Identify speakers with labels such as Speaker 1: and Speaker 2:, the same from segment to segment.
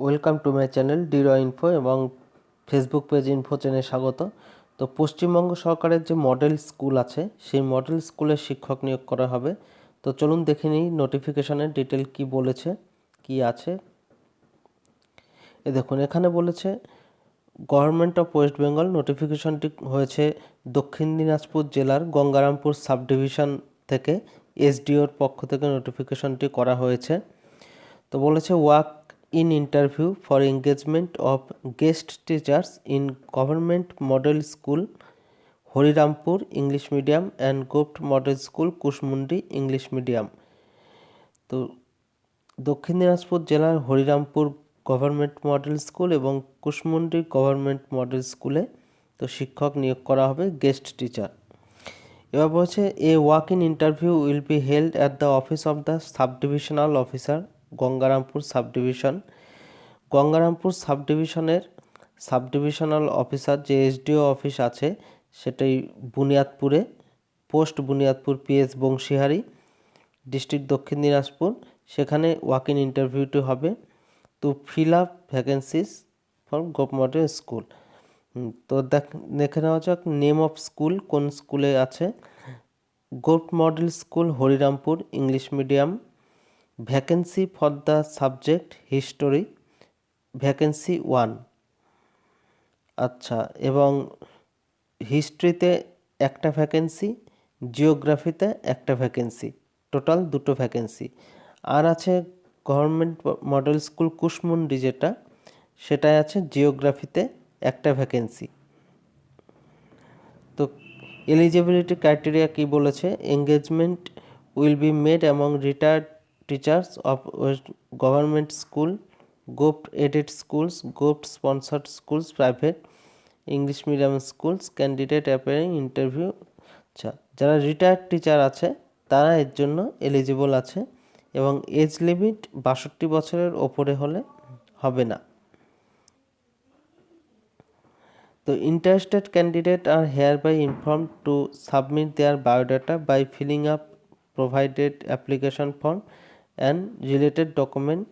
Speaker 1: Welcome to my channel ডিরো info এবং Facebook page info চ্যানেলে স্বাগত। তো পশ্চিমবঙ্গ সরকারের যে মডেল স্কুল আছে সেই মডেল স্কুলের শিক্ষক নিয়োগ করা হবে। তো চলুন দেখে নিই নোটিফিকেশনের ডিটেল কি বলেছে, কি আছে। দেখুন এখানে বলেছে গভর্নমেন্ট অফ ওয়েস্ট বেঙ্গল। নোটিফিকেশনটি হয়েছে দক্ষিণ দিনাজপুর জেলার গঙ্গারামপুর সাব ডিভিশন থেকে, এসডিওর পক্ষ থেকে নোটিফিকেশনটি করা হয়েছে। তো বলেছে walk in interview for engagement of guest teachers in government model school Harirampur English medium and govt model school Kushmandi English medium. তো দক্ষিণ দিনাজপুর জেলার হরিরামপুর গভর্নমেন্ট মডেল স্কুল এবং কুশমুন্ডি গভর্নমেন্ট মডেল স্কুলে তো শিক্ষক নিয়োগ করা হবে, গেস্ট টিচার। এবার বলছে a walk in interview will be held at the office of the sub divisional officer Gangarampur sub division. Gangarampur sub ডিভিশনের সাব ডিভিশনাল অফিসার যে এসডিও অফিস আছে সেটাই বুনিয়াদপুরে, post Buniadpur PS Banshihari, district Dakshin Dinajpur. সেখানে ওয়াক ইন ইন্টারভিউটি হবে to fill up vacancies for govt model school. তো দেখে নেওয়া যাক নেম অফ স্কুল, কোন স্কুলে আছে। Gov model school Harirampur English medium. Vacancy for the subject history, vacancy 1। আচ্ছা, এবং হিস্ট্রিতে একটা ভ্যাকেন্সি, জিওগ্রাফিতে একটা ভ্যাকেন্সি, টোটাল 2টো ভ্যাকেন্সি। আর আছে গভর্নমেন্ট মডেল স্কুল কুশমুন্ডি যেটা, সেটাই আছে জিওগ্রাফিতে একটা ভ্যাকেন্সি। তো এলিজিবিলিটি ক্রাইটেরিয়া কি বলেছে, engagement will be made among retired teachers of west government school, govt aided schools, govt sponsored schools, private English medium schools, candidate appearing interview. আচ্ছা, যারা রিটায়ার্ড টিচার আছে তারা এর জন্য এলিজিবল আছে এবং এজ লিমিট 62 বছরের ওপরে হলে হবে না। তো ইন্টারেস্টেড ক্যান্ডিডেট আর hereby informed to submit their biodata by filling up provided application form and related document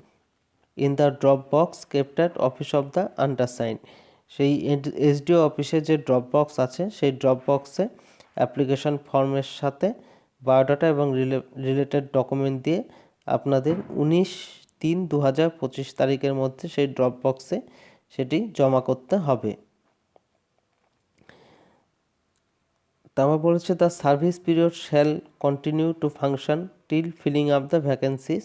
Speaker 1: in the drop box kept at office of the undersigned। সেই এসডিও অফিসে যে ড্রপ বক্স আছে সেই ড্রপ বক্সে application ফর্মের সাথে biodata এবং related document দিয়ে আপনাদের 19/3/2025 তারিখের মধ্যে সেই ড্রপ বক্সে সেটি জমা করতে হবে। তারপর বলেছে the service period shall continue to function till filling up the vacancies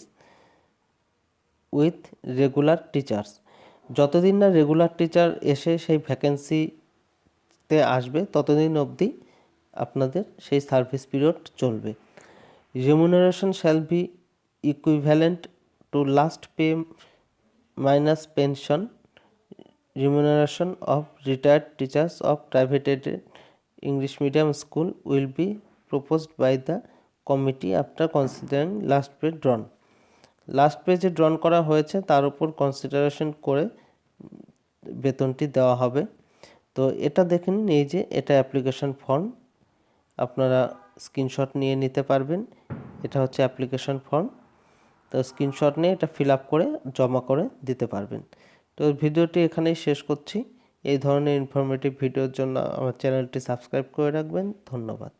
Speaker 1: with regular teachers. যতদিন না রেগুলার টিচার এসে সেই ভ্যাকেন্সিতে আসবে ততদিন অবধি আপনাদের সেই সার্ভিস পিরিয়ড চলবে। Remuneration shall be equivalent to last pay minus pension remuneration of retired teachers of private aided English medium school will be proposed by the committee after considering last page drawn। Last পেজে ড্রন করা হয়েছে তার উপর consideration করে বেতনটি দেওয়া হবে। তো এটা দেখে নিন, এই যে এটা অ্যাপ্লিকেশন ফর্ম, আপনারা স্ক্রিনশট নিয়ে নিতে পারবেন। এটা হচ্ছে অ্যাপ্লিকেশন ফর্ম। তো স্ক্রিনশট নিয়ে এটা ফিল আপ করে জমা করে দিতে পারবেন। তো ভিডিওটি এখানেই শেষ করছি। এই ধরনের ইনফরমেটিভ ভিডিওর জন্য আমার চ্যানেলটি সাবস্ক্রাইব করে রাখবেন। ধন্যবাদ।